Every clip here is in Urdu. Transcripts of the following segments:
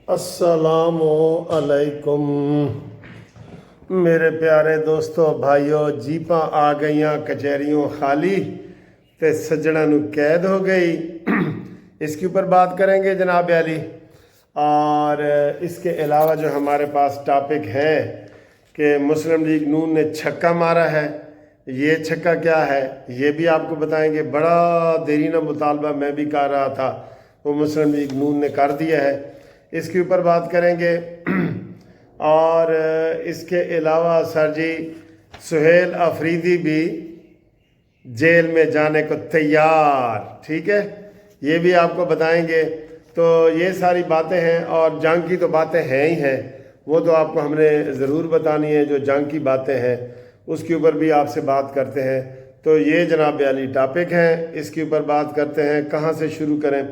السلام علیکم میرے پیارے دوستو بھائیو جیپاں آ گئیاں کچہریوں خالی تے سجڑا نو قید ہو گئی اس کے اوپر بات کریں گے جناب علی۔ اور اس کے علاوہ جو ہمارے پاس ٹاپک ہے کہ مسلم لیگ نون نے چھکا مارا ہے، یہ چھکا کیا ہے یہ بھی آپ کو بتائیں گے۔ بڑا دیرینہ مطالبہ میں بھی کر رہا تھا، وہ مسلم لیگ نون نے کر دیا ہے، اس کے اوپر بات کریں گے۔ اور اس کے علاوہ سر جی سہیل افریدی بھی جیل میں جانے کو تیار، ٹھیک ہے، یہ بھی آپ کو بتائیں گے۔ تو یہ ساری باتیں ہیں، اور جنگ کی تو باتیں ہیں ہی ہیں، وہ تو آپ کو ہم نے ضرور بتانی ہے۔ جو جنگ کی باتیں ہیں اس کے اوپر بھی آپ سے بات کرتے ہیں۔ تو یہ جناب علی ٹاپک ہیں، اس کے اوپر بات کرتے ہیں۔ کہاں سے شروع کریں؟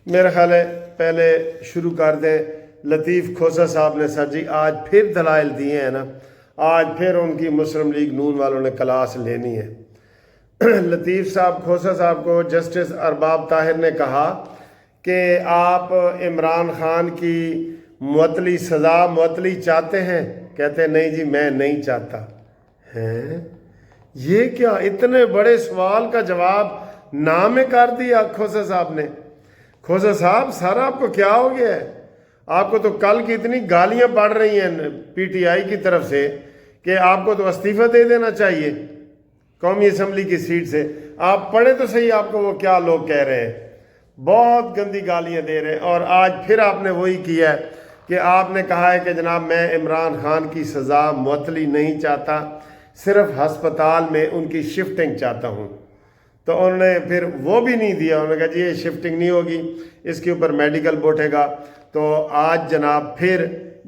میرا خیال ہے پہلے شروع کر دیں۔ لطیف کھوسا صاحب نے سر جی آج پھر دلائل دیے ہیں نا، آج پھر ان کی مسلم لیگ نون والوں نے کلاس لینی ہے۔ لطیف صاحب کھوسا صاحب کو جسٹس ارباب طاہر نے کہا کہ آپ عمران خان کی معطلی معطلی چاہتے ہیں؟ کہتے ہیں نہیں جی میں نہیں چاہتا۔ ہیں یہ کیا اتنے بڑے سوال کا جواب نہ میں کر دیا کھوسا صاحب نے؟ کھوسا صاحب سر آپ کو کیا ہو گیا ہے؟ آپ کو تو کل کی اتنی گالیاں پڑ رہی ہیں پی ٹی آئی کی طرف سے کہ آپ کو تو استعفیٰ دے دینا چاہیے قومی اسمبلی کی سیٹ سے۔ آپ پڑھیں تو صحیح آپ کو وہ کیا لوگ کہہ رہے ہیں، بہت گندی گالیاں دے رہے ہیں۔ اور آج پھر آپ نے وہی کیا ہے کہ آپ نے کہا ہے کہ جناب میں عمران خان کی سزا معطلی نہیں چاہتا، صرف ہسپتال میں ان کی شفٹنگ چاہتا ہوں۔ تو انہوں نے پھر وہ بھی نہیں دیا، انہوں نے کہا جی یہ شفٹنگ نہیں ہوگی، اس کے اوپر میڈیکل بیٹھے گا۔ تو آج جناب پھر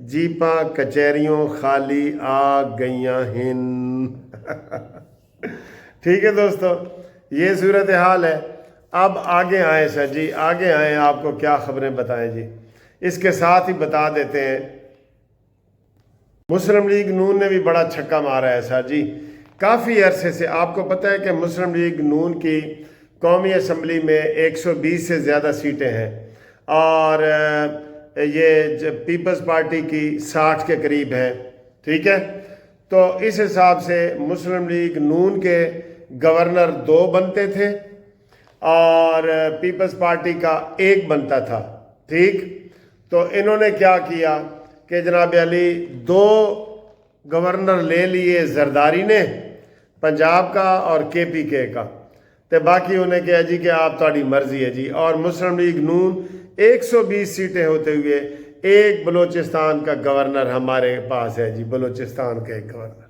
جیپاں کچہریوں خالی آ گئیاں ہیں۔ ٹھیک ہے دوستو، یہ صورتحال ہے۔ اب آگے آئیں سر جی، آگے آئیں، آپ کو کیا خبریں بتائیں جی۔ اس کے ساتھ ہی بتا دیتے ہیں مسلم لیگ نون نے بھی بڑا چھکا مارا ہے سر جی۔ کافی عرصے سے آپ کو پتہ ہے کہ مسلم لیگ نون کی قومی اسمبلی میں 120 سے زیادہ سیٹیں ہیں، اور یہ پیپلز پارٹی کی 60 کے قریب ہے، ٹھیک ہے۔ تو اس حساب سے مسلم لیگ نون کے گورنر 2 بنتے تھے اور پیپلز پارٹی کا 1 بنتا تھا، ٹھیک۔ تو انہوں نے کیا کیا کہ جناب علی 2 گورنر لے لیے زرداری نے، پنجاب کا اور کے پی کے کا، تو باقی انہیں کہا جی کہ آپ تاری مرضی ہے جی۔ اور مسلم لیگ نون 120 سیٹیں ہوتے ہوئے 1 بلوچستان کا گورنر ہمارے پاس ہے جی، بلوچستان کا 1 گورنر۔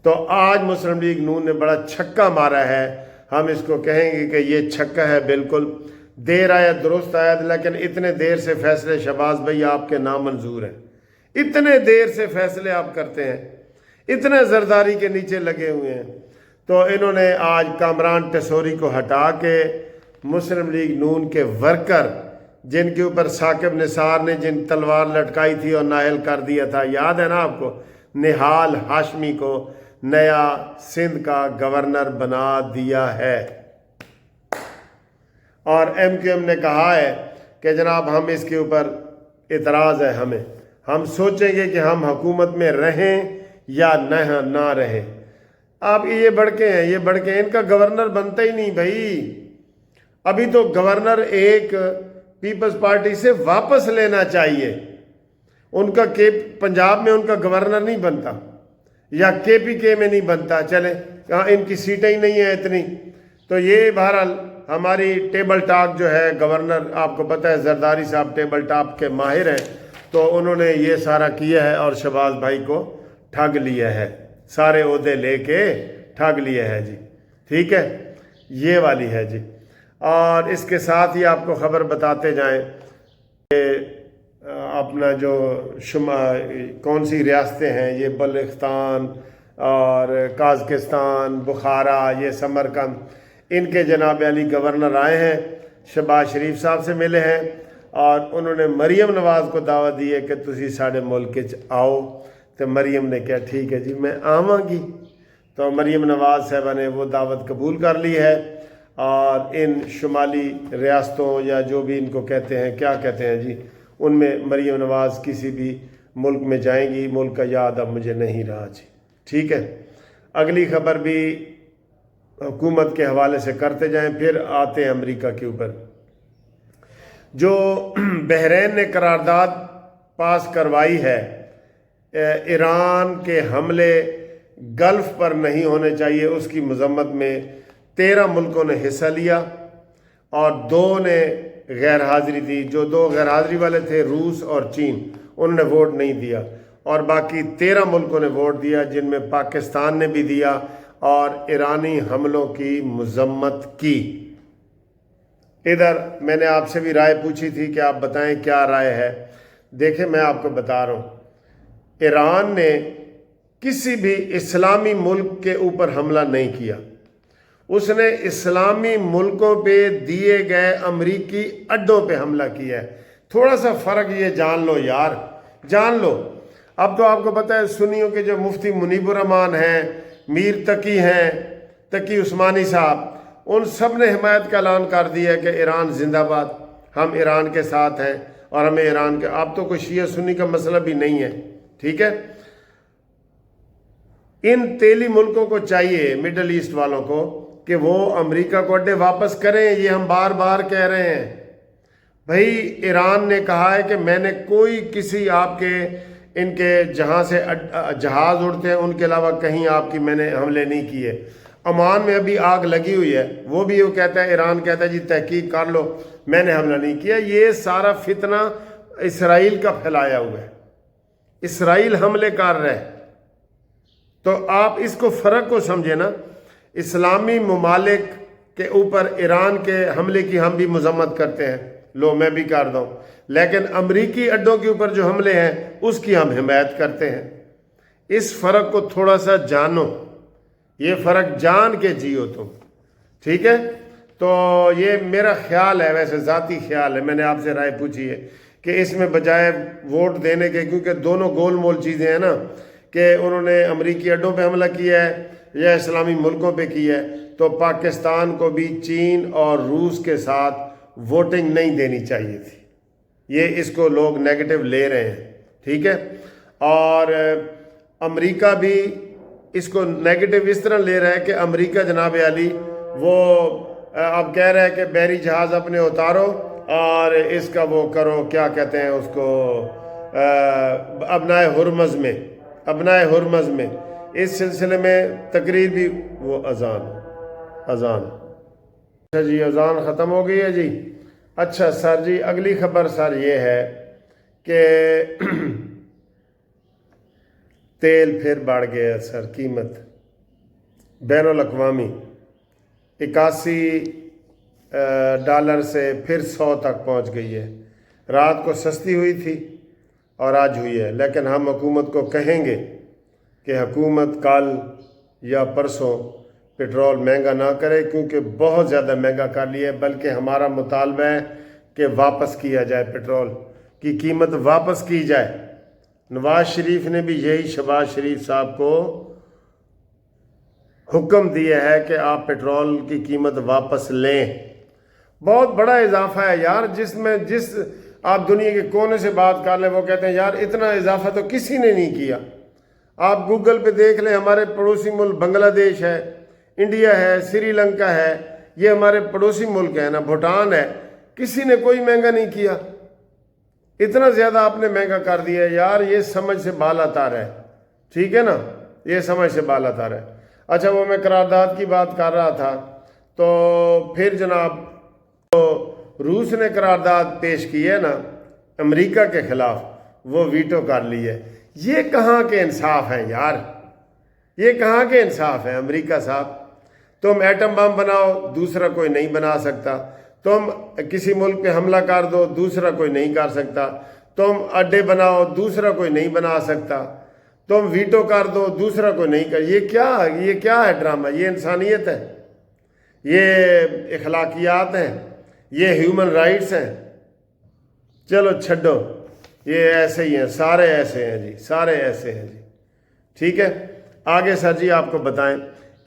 تو آج مسلم لیگ نون نے بڑا چھکا مارا ہے، ہم اس کو کہیں گے کہ یہ چھکا ہے، بالکل دیر آیا درست آیا، لیکن اتنے دیر سے فیصلے شہباز بھائی آپ کے نامنظور ہیں، اتنے دیر سے فیصلے آپ کرتے ہیں، اتنے زرداری کے نیچے لگے ہوئے ہیں۔ تو انہوں نے آج کامران ٹسوری کو ہٹا کے مسلم لیگ نون کے ورکر، جن کے اوپر ثاقب نثار نے جن تلوار لٹکائی تھی اور نااہل کر دیا تھا، یاد ہے نا آپ کو، نہال ہاشمی کو نیا سندھ کا گورنر بنا دیا ہے۔ اور ایم کیو ایم نے کہا ہے کہ جناب ہم اس کے اوپر اعتراض ہے، ہم سوچیں گے کہ ہم حکومت میں رہیں یا نہ رہیں۔ آپ یہ بڑکے ہیں، یہ بڑکے، ان کا گورنر بنتا ہی نہیں بھائی۔ ابھی تو گورنر ایک پیپلز پارٹی سے واپس لینا چاہیے، ان کا پنجاب میں ان کا گورنر نہیں بنتا، یا کے پی کے میں نہیں بنتا، چلے کہاں ان کی سیٹیں ہی نہیں ہیں اتنی۔ تو یہ بہرحال ہماری ٹیبل ٹاک جو ہے، گورنر آپ کو پتہ ہے زرداری صاحب ٹیبل ٹاک کے ماہر ہیں، تو انہوں نے یہ سارا کیا ہے اور شہباز بھائی کو ٹھگ لیا ہے، سارے عہدے لے کے ٹھگ لیا ہے جی، ٹھیک ہے، یہ والی ہے جی۔ اور اس کے ساتھ ہی آپ کو خبر بتاتے جائیں کہ اپنا جو کون سی ریاستیں ہیں، یہ بلوچستان اور قازقستان، بخارا، یہ سمرقند، ان کے جناب علی گورنر آئے ہیں، شہباز شریف صاحب سے ملے ہیں، اور انہوں نے مریم نواز کو دعوت دی ہے کہ تسی ساڑھے ملک آؤ۔ تو مریم نے کہا ٹھیک ہے جی میں آواں گی۔ تو مریم نواز صاحبہ نے وہ دعوت قبول کر لی ہے، اور ان شمالی ریاستوں یا جو بھی ان کو کہتے ہیں، کیا کہتے ہیں جی، ان میں مریم نواز کسی بھی ملک میں جائیں گی، ملک کا یاد اب مجھے نہیں رہا جی، ٹھیک ہے۔ اگلی خبر بھی حکومت کے حوالے سے کرتے جائیں، پھر آتے ہیں امریکہ کے اوپر۔ جو بحرین نے قرارداد پاس کروائی ہے، ایران کے حملے گلف پر نہیں ہونے چاہیے، اس کی مذمت میں 13 ملکوں نے حصہ لیا اور 2 نے غیر حاضری دی۔ جو 2 غیر حاضری والے تھے، روس اور چین، انہوں نے ووٹ نہیں دیا، اور باقی 13 ملکوں نے ووٹ دیا، جن میں پاکستان نے بھی دیا اور ایرانی حملوں کی مذمت کی۔ ادھر میں نے آپ سے بھی رائے پوچھی تھی کہ آپ بتائیں کیا رائے ہے۔ دیکھیں میں آپ کو بتا رہا ہوں، ایران نے کسی بھی اسلامی ملک کے اوپر حملہ نہیں کیا، اس نے اسلامی ملکوں پہ دیے گئے امریکی اڈوں پہ حملہ کیا ہے۔ تھوڑا سا فرق یہ جان لو یار، جان لو۔ اب تو آپ کو پتہ ہے سنیوں کے جو مفتی منیب الرحمان ہیں، میر تقی ہیں، تقی عثمانی صاحب، ان سب نے حمایت کا اعلان کر دیا کہ ایران زندہ باد، ہم ایران کے ساتھ ہیں اور ہمیں ایران کے، اب تو کوئی شیعہ سنی کا مسئلہ بھی نہیں ہے، ٹھیک ہے۔ ان تیلی ملکوں کو چاہیے، مڈل ایسٹ والوں کو، کہ وہ امریکہ کو اڈے واپس کریں۔ یہ ہم بار بار کہہ رہے ہیں بھائی، ایران نے کہا ہے کہ میں نے کوئی کسی آپ کے ان کے جہاں سے جہاز اڑتے ہیں ان کے علاوہ کہیں آپ کی میں نے حملے نہیں کیے۔ عمان میں ابھی آگ لگی ہوئی ہے، وہ بھی وہ کہتا ہے، ایران کہتا ہے جی تحقیق کر لو، میں نے حملہ نہیں کیا۔ یہ سارا فتنہ اسرائیل کا پھیلایا ہوا ہے، اسرائیل حملے کر رہا ہے۔ تو آپ اس کو فرق کو سمجھے نا، اسلامی ممالک کے اوپر ایران کے حملے کی ہم بھی مذمت کرتے ہیں، لو میں بھی کر دوں، لیکن امریکی اڈوں کے اوپر جو حملے ہیں اس کی ہم حمایت کرتے ہیں۔ اس فرق کو تھوڑا سا جانو، یہ فرق جان کے جیو تم، ٹھیک ہے۔ تو یہ میرا خیال ہے، ویسے ذاتی خیال ہے، میں نے آپ سے رائے پوچھی ہے کہ اس میں بجائے ووٹ دینے کے، کیونکہ دونوں گول مول چیزیں ہیں نا، کہ انہوں نے امریکی اڈوں پہ حملہ کیا ہے یا اسلامی ملکوں پہ کیا ہے، تو پاکستان کو بھی چین اور روس کے ساتھ ووٹنگ نہیں دینی چاہیے تھی۔ یہ اس کو لوگ نیگیٹو لے رہے ہیں، ٹھیک ہے۔ اور امریکہ بھی اس کو نیگیٹو اس طرح لے رہا ہے کہ امریکہ جناب علی وہ اب کہہ رہا ہے کہ بحری جہاز اپنے اتارو اور اس کا وہ کرو، کیا کہتے ہیں اس کو، ابنائے ہرمز میں اس سلسلے میں تقریر بھی، وہ اذان اچھا جی، اذان ختم ہو گئی ہے جی۔ اچھا سر جی، اگلی خبر سر یہ ہے کہ تیل پھر بڑھ گیا سر، قیمت بین الاقوامی $81 سے پھر 100 تک پہنچ گئی ہے۔ رات کو سستی ہوئی تھی اور آج ہوئی ہے، لیکن ہم حکومت کو کہیں گے کہ حکومت کل یا پرسوں پٹرول مہنگا نہ کرے، کیونکہ بہت زیادہ مہنگا کر لیا ہے۔ بلکہ ہمارا مطالبہ ہے کہ واپس کیا جائے، پٹرول کی قیمت واپس کی جائے۔ نواز شریف نے بھی یہی شہباز شریف صاحب کو حکم دیا ہے کہ آپ پٹرول کی قیمت واپس لیں۔ بہت بڑا اضافہ ہے یار، جس آپ دنیا کے کونے سے بات کر لیں وہ کہتے ہیں یار اتنا اضافہ تو کسی نے نہیں کیا۔ آپ گوگل پہ دیکھ لیں، ہمارے پڑوسی ملک بنگلہ دیش ہے، انڈیا ہے، سری لنکا ہے، یہ ہمارے پڑوسی ملک ہیں نا، بھوٹان ہے، کسی نے کوئی مہنگا نہیں کیا۔ اتنا زیادہ آپ نے مہنگا کر دیا ہے یار، یہ سمجھ سے بالا تار ہے، ٹھیک ہے نا، یہ سمجھ سے بالا تار ہے۔ اچھا وہ میں قرارداد کی بات کر رہا تھا، تو پھر جناب روس نے قرارداد پیش کی ہے نا امریکہ کے خلاف، وہ ویٹو کر لی ہے۔ یہ کہاں کے انصاف ہیں یار، یہ کہاں کے انصاف ہیں امریکہ صاحب؟ تم ایٹم بم بناؤ، دوسرا کوئی نہیں بنا سکتا۔ تم کسی ملک پہ حملہ کر دو، دوسرا کوئی نہیں کر سکتا۔ تم اڈے بناؤ، دوسرا کوئی نہیں بنا سکتا۔ تم ویٹو کر دو، دوسرا کوئی نہیں کر۔ یہ کیا ہے ڈرامہ؟ یہ انسانیت ہے؟ یہ اخلاقیات ہیں؟ یہ ہیومن رائٹس ہیں؟ چلو چھڈو، یہ ایسے ہی ہیں، سارے ایسے ہیں جی، سارے ایسے ہیں جی، ٹھیک ہے۔ آگے سر جی آپ کو بتائیں،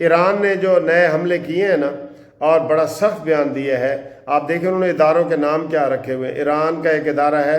ایران نے جو نئے حملے کیے ہیں نا، اور بڑا سخت بیان دیا ہے۔ آپ دیکھیں انہوں نے اداروں کے نام کیا رکھے ہوئے ہیں۔ ایران کا ایک ادارہ ہے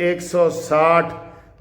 160